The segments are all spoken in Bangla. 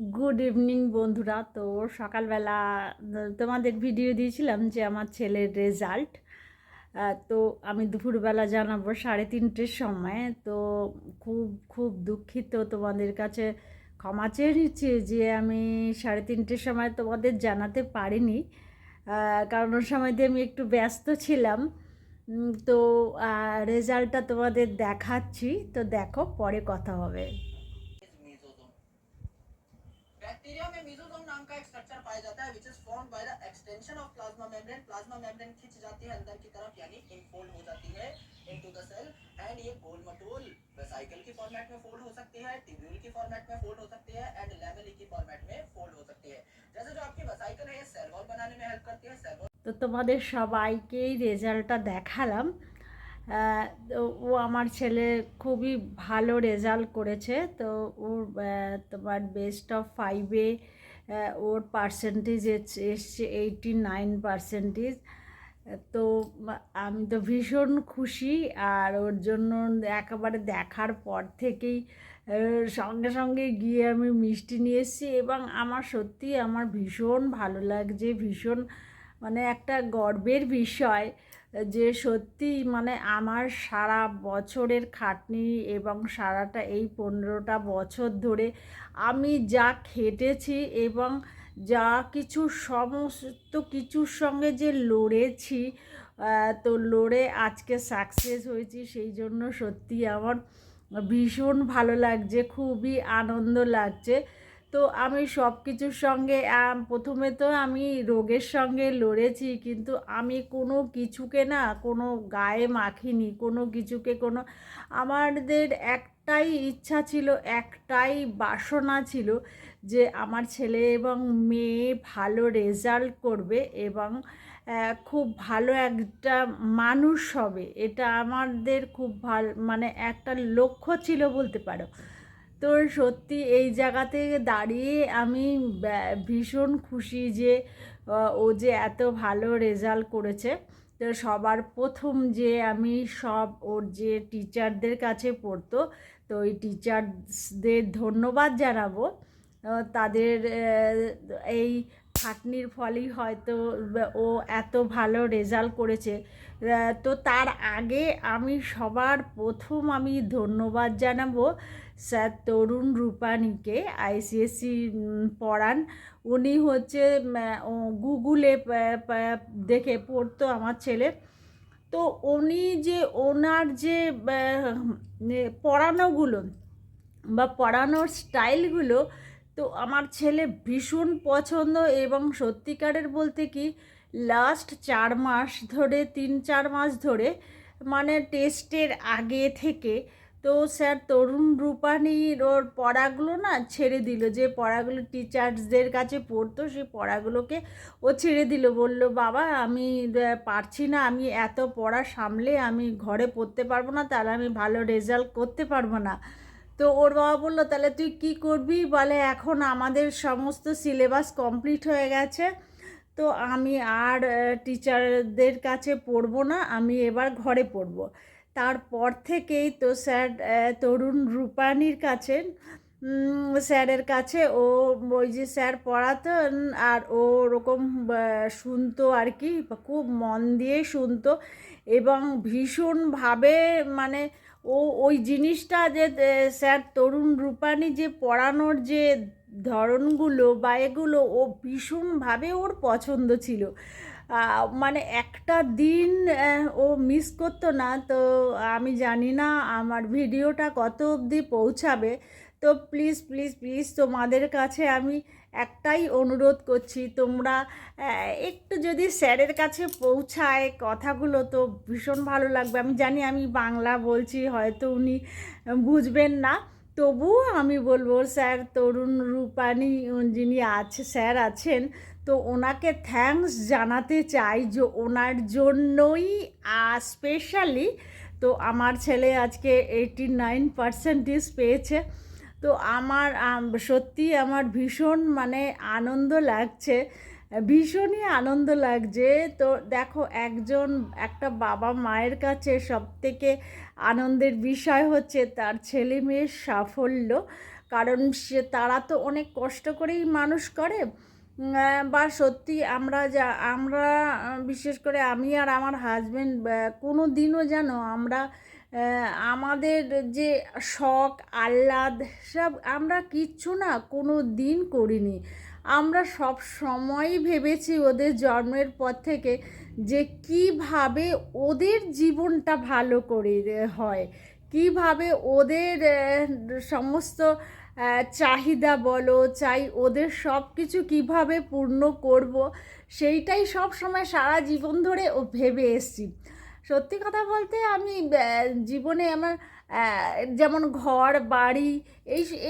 গুড ইভিনিং বন্ধুরা। তো সকালবেলা তোমাদের ভিডিও দিয়েছিলাম যে আমার ছেলের রেজাল্ট। তো আমি দুপুরবেলা জানাবো 3:30-র সময়। তো খুব খুব দুঃখিত, তোমাদের কাছে ক্ষমা চেয়ে নিচ্ছি যে আমি 3:30-র সময় তোমাদের জানাতে পারিনি, কারণ ওই সময় দিয়ে আমি একটু ব্যস্ত ছিলাম। তো রেজাল্টটা তোমাদের দেখাচ্ছি, তো দেখো, পরে কথা হবে। बैक्टीरिया में मेसोसोम नाम का एक स्ट्रक्चर पाया जाता है, which is formed by the extension of plasma membrane. Plasma membrane खिंच जाती है अंदर की तरफ, यानी इनफोल्ड हो जाती है इनटू द सेल। एंड ये गोल मटोल वेसाइकल की फॉर्मेट में फोल्ड हो सकती है, ट्यूब्यूल की फॉर्मेट में फोल्ड हो सकती है, एंड लैमेली की फॉर्मेट में फोल्ड हो सकती है। जैसे जो आपकी वेसाइकल है ये सेल वॉल बनाने में हेल्प करती है। सेल वॉल তো তোমাদের সবাইকেই রেজাল্টটা দেখালাম। তো ও আমার ছেলে খুবই ভালো রেজাল্ট করেছে। তো ওর তোমার বেস্ট অফ 5-এ ওর পার্সেন্টেজ এসছে 89%। তো আমি তো ভীষণ খুশি। আর ওর জন্য একেবারে দেখার পর থেকেই সঙ্গে সঙ্গে গিয়ে আমি মিষ্টি নিয়ে এসেছি, এবং আমার সত্যি আমার ভীষণ ভালো লাগছে, ভীষণ মানে একটা গর্বের বিষয় যে সত্যি মানে আমার সারা বছরের খাটনি এবং সারাটা এই 15টা বছর ধরে আমি যা খেটেছি এবং যা কিছু সমস্ত কিছুর সঙ্গে যে লড়েছি, তো লড়ে আজকে সাকসেস হয়েছি, সেই জন্য সত্যি আমার ভীষণ ভালো লাগছে, খুবই আনন্দ লাগছে। তো আমি সব কিছুর সঙ্গে প্রথমে তো আমি রোগের সঙ্গে লড়েছি, কিন্তু আমি কোনো কিছুকে না কোনো গায়ে মাখিনি, কোনো কিছুকে কোনো, আমাদের একটাই ইচ্ছা ছিল, একটাই বাসনা ছিল যে আমার ছেলে এবং মেয়ে ভালো রেজাল্ট করবে এবং খুব ভালো একটা মানুষ হবে। এটা আমাদের খুব ভালো মানে একটা লক্ষ্য ছিল বলতে পারো। তো সত্যি এই জায়গাতে দাঁড়িয়ে আমি ভীষণ খুশি যে ও যে এত ভালো রেজাল্ট করেছে। তো সবার প্রথম যে আমি সব ওর যে টিচারদের কাছে পড়তো, তো ওই টিচারদের ধন্যবাদ জানাবো। তাদের এই খাটনির ফলেই হয়তো ও এত ভালো রেজাল্ট করেছে। তো তার আগে আমি সবার প্রথম আমি ধন্যবাদ জানাবো স্যার তরুণ রূপানীকে, আইসিএসসি পড়ান। উনি হচ্ছে গুগলে দেখে পড়তো আমার ছেলে। তো উনি যে ওনার যে পড়ানোগুলো বা পড়ানোর স্টাইলগুলো, তো আমার ছেলে ভীষণ পছন্দ। এবং সত্যিকারের বলতে কি, লাস্ট 4 মাস ধরে, 3-4 মাস ধরে, মানে টেস্টের আগে থেকে তো স্যার তরুণ রূপানীর ওর পড়াগুলো না ছেড়ে দিল। যে পড়াগুলো টিচার্সদের কাছে পড়তো সেই পড়াগুলোকে ও ছেড়ে দিল, বলল বাবা আমি পারছি না, আমি এত পড়া সামলে আমি ঘরে পড়তে পারবো না, তাহলে আমি ভালো রেজাল্ট করতে পারবো না। তো ওর বাবা বললো তাহলে তুই কী করবি, বলে এখন আমাদের সমস্ত সিলেবাস কমপ্লিট হয়ে গেছে, তো আমি আর টিচারদের কাছে পড়বো না, আমি এবার ঘরে পড়বো। তারপর থেকেই তো স্যার তরুণ রূপানীর কাছে, স্যারের কাছে ও ওই যে স্যার পড়াতেন আর ও ওরকম শুনতো আর কি, খুব মন দিয়ে শুনতো এবং ভীষণভাবে মানে ও ওই জিনিসটা যে স্যার তরুণ রূপানী যে পড়ানোর যে ধরনগুলো বা এগুলো ও ভীষণভাবে ওর পছন্দ ছিল। মানে একটা দিন ও মিস করতো না। তো আমি জানি না আমার ভিডিওটা কত অবধি পৌঁছাবে। তো প্লিজ প্লিজ প্লিজ তোমাদের কাছে আমি একটাই অনুরোধ করছি, তোমরা একটু যদি স্যারের কাছে পৌঁছায় কথাগুলো তো ভীষণ ভালো লাগবে। আমি জানি আমি বাংলা বলছি, হয়তো উনি বুঝবেন না, তবুও আমি বলবো স্যার তরুণ রূপানী যিনি স্যার আছেন, তো ওনাকে থ্যাঙ্কস জানাতে চাই যে ওনার জন্যই স্পেশালি তো আমার ছেলে আজকে 89% পেয়েছে। তো আমার সত্যি আমার ভীষণ মানে আনন্দ লাগছে, ভীষণই আনন্দ লাগছে। তো দেখো, একটা বাবা মায়ের কাছে সবথেকে আনন্দের বিষয় হচ্ছে তার ছেলে মেয়ের সাফল্য। কারণ তারা তো অনেক কষ্ট করেই মানুষ করে। বা সত্যি আমরা বিশেষ করে আমি আর আমার হাজব্যান্ড কোনো দিনও যেন আমরা আমাদের যে শখ আহ্লাদ সব আমরা কিচ্ছু না কোনো দিন করিনি। আমরা সব সময়ই ভেবেছি ওদের জন্মের পর থেকে যে কিভাবে ওদের জীবনটা ভালো করে হয়, কিভাবে ওদের সমস্ত চাহিদা বলো চাই ওদের সব কিছু কীভাবে পূর্ণ করব, সেইটাই সব সময় সারা জীবন ধরে ও ভেবে এসছি। সত্যি কথা বলতে আমি জীবনে আমার যেমন ঘর বাড়ি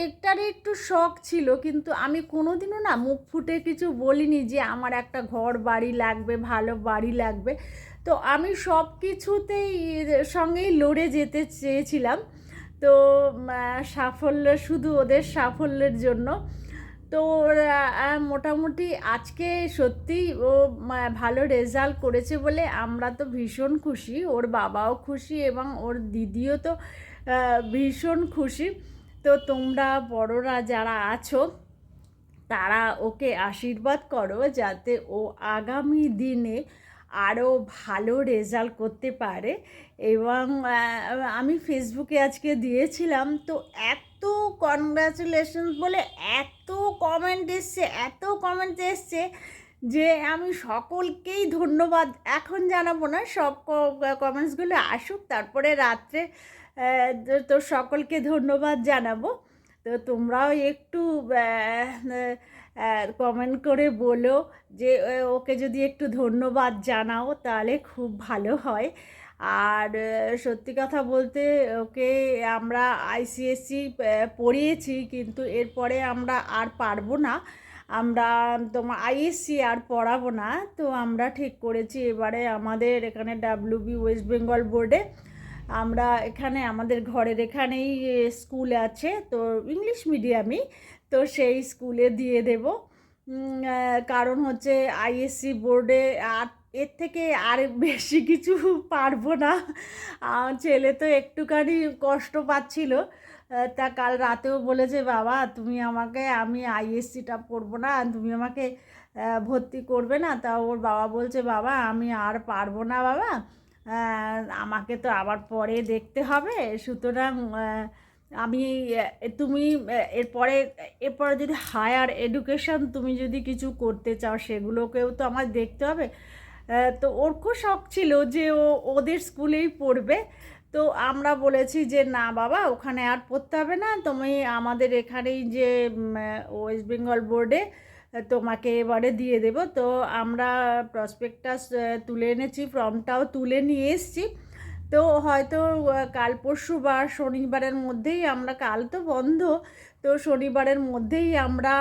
এটার একটু শখ ছিল, কিন্তু আমি কোনোদিনও না মুখ ফুটে কিছু বলিনি যে আমার একটা ঘর বাড়ি লাগবে, ভালো বাড়ি লাগবে। তো আমি সব কিছুতেই সঙ্গেই লড়ে যেতে চেয়েছিলাম। তো সাফল্য শুধু ওদের সাফল্যের জন্য। তো মোটামুটি আজকে সত্যিই ও ভালো রেজাল্ট করেছে বলে আমরা তো ভীষণ খুশি, ওর বাবাও খুশি এবং ওর দিদিও তো ভীষণ খুশি। তো তোমরা বড়রা যারা আছো তারা ওকে আশীর্বাদ করো যাতে ও আগামী দিনে আরও ভালো রেজাল্ট করতে পারে। এবং আমি ফেসবুকে আজকে দিয়েছিলাম, তো এত কনগ্রাচুলেশনস বলে এত কমেন্ট এসছে যে আমি সকলকেই ধন্যবাদ এখন জানাবো না, সব কমেন্টসগুলো আসুক তারপরে রাত্রে তো সকলকে ধন্যবাদ জানাবো। তো তোমরাও একটু কমেন্ট করে বলো যে ওকে যদি একটু ধন্যবাদ জানাও তাহলে খুব ভালো হয়। আর সত্যি কথা বলতে ওকে আমরা আইসিএসসি পড়িয়েছি, কিন্তু এরপরে আমরা আর পারবো না, আমরা তোমার আইএসসি আর পড়াবো না। তো আমরা ঠিক করেছি এবারে আমাদের এখানে ডাব্লিউবি ওয়েস্ট বেঙ্গল বোর্ডে আমরা এখানে আমাদের ঘরের এখানেই স্কুল আছে, তো ইংলিশ মিডিয়ামই, তো সেই স্কুলে দিয়ে দেব। কারণ হচ্ছে আইএসসি বোর্ডে আর এর থেকে আর বেশি কিছু পারবো না। ছেলে তো একটুখানি কষ্ট পাচ্ছিল, তা কাল রাতেও বলেছে বাবা তুমি আমাকে, আমি আইএসসিটা পড়বো না, তুমি আমাকে ভর্তি করবে না। তা ওর বাবা বলছে বাবা আমি আর পারবো না বাবা, আমাকে তো আবার পরে দেখতে হবে, সুতরাং আমি তুমি এরপরে যদি হায়ার এডুকেশন তুমি যদি কিছু করতে চাও সেগুলোকেও তো আমার দেখতে হবে। তো ওর খুব শখ ছিল যে ও ওদের স্কুলেই পড়বে। তো আমরা বলেছি যে না বাবা ওখানে আর পড়তে হবে না, তুমি আমাদের এখানেই যে ওয়েস্ট বেঙ্গল বোর্ডে তোমাকে এবারে দিয়ে দেব। তো আমরা প্রসপেক্টাস তুলে এনেছি, ফর্মটাও তুলে নিয়ে এসেছি। তো হয়তো কাল পরশু বা শনিবারের মধ্যেই আমরা, কাল তো বন্ধ, তো শনিবারের মধ্যেই আমরা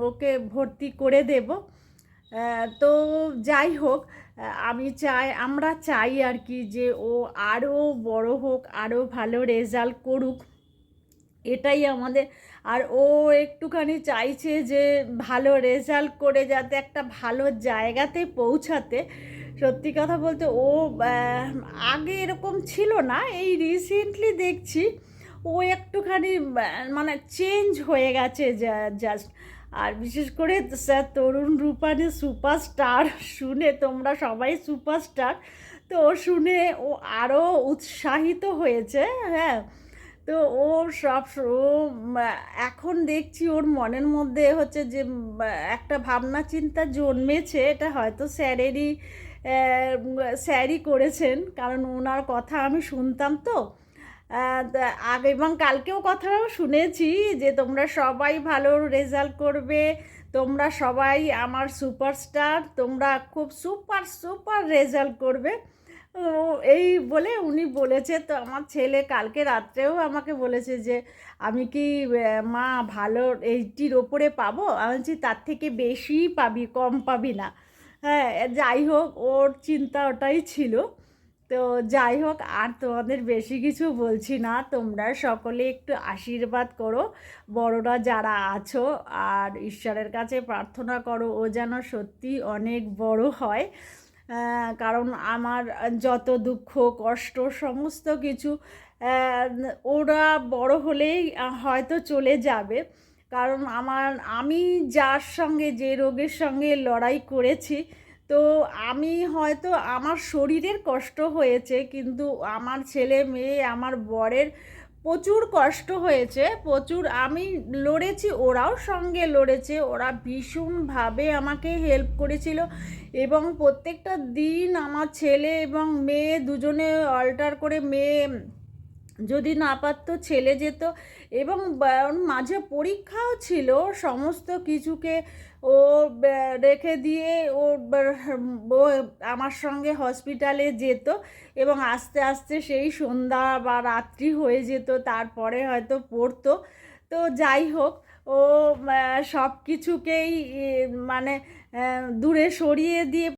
ওকে ভর্তি করে দেব। তো যাই হোক আমরা চাই আর কি যে ও আরও বড় হোক, আরও ভালো রেজাল্ট করুক, এটাই আমাদের। আর ও একটুখানি চাইছে যে ভালো রেজাল্ট করে যাতে একটা ভালো জায়গাতে পৌঁছাতে। সত্যি কথা বলতে ও আগে এরকম ছিল না, এই রিসেন্টলি দেখছি ও একটুখানি মানে চেঞ্জ হয়ে গেছে জাস্ট। আর বিশেষ করে স্যার তরুণ রূপানি সুপারস্টার শুনে, তোমরা সবাই সুপারস্টার, তো শুনে ও আরও উৎসাহিত হয়েছে। হ্যাঁ, তো ও এখন দেখছি ওর মনের মধ্যে হচ্ছে যে একটা ভাবনা চিন্তা জন্মেছে, এটা হয়তো স্যারই করেছেন, কারণ ওনার কথা আমি শুনতাম তো আগে, এবং কালকেও কথাও শুনেছি যে তোমরা সবাই ভালো রেজাল্ট করবে, তোমরা সবাই আমার সুপারস্টার, তোমরা খুব সুপার রেজাল্ট করবে, এই বলে উনি বলেছে। তো আমার ছেলে কালকে রাত্রেও আমাকে বলেছে যে আমি কি মা ভালো 80-র ওপরে পাবো, আমি বলছি তার থেকে বেশি পাবি, কম পাবি না। হ্যাঁ, যাই হোক ওর চিন্তা ওটাই ছিল। তো যাই হোক আর তোমাদের বেশি কিছু বলছি না, তোমরা সকলে একটু আশীর্বাদ করো বড়রা যারা আছো, আর ঈশ্বরের কাছে প্রার্থনা করো ও যেন সত্যি অনেক বড় হয়। কারণ আমার যত দুঃখ কষ্ট সমস্ত কিছু ওরা বড় হলেই হয়তো চলে যাবে, কারণ আমি যার সঙ্গে যে রোগের সঙ্গে লড়াই করেছি, তো আমি হয়তো আমার শরীরের কষ্ট হয়েছে, কিন্তু আমার ছেলে মেয়ে আমার বরের প্রচুর কষ্ট হয়েছে, প্রচুর। আমি লড়েছি, ওরাও সঙ্গে লড়েছে, ওরা ভীষণভাবে আমাকে হেল্প করেছিল, এবং প্রত্যেকটা দিন আমার ছেলে এবং মেয়ে দুজনে অল্টার করে, মেয়ে যদি না পারতো ছেলে যেত, এবং ওর মাঝে পরীক্ষাও ছিল, সমস্ত কিছুকে ও রেখে দিয়ে ও আমার সঙ্গে হসপিটালে যেত, এবং আস্তে আস্তে সেই সন্ধ্যা বা রাত্রি হয়ে যেত, তারপরে হয়তো পড়তো। তো যাই হোক, ও সব কিছুকেই মানে দূরে সরিয়ে দিয়ে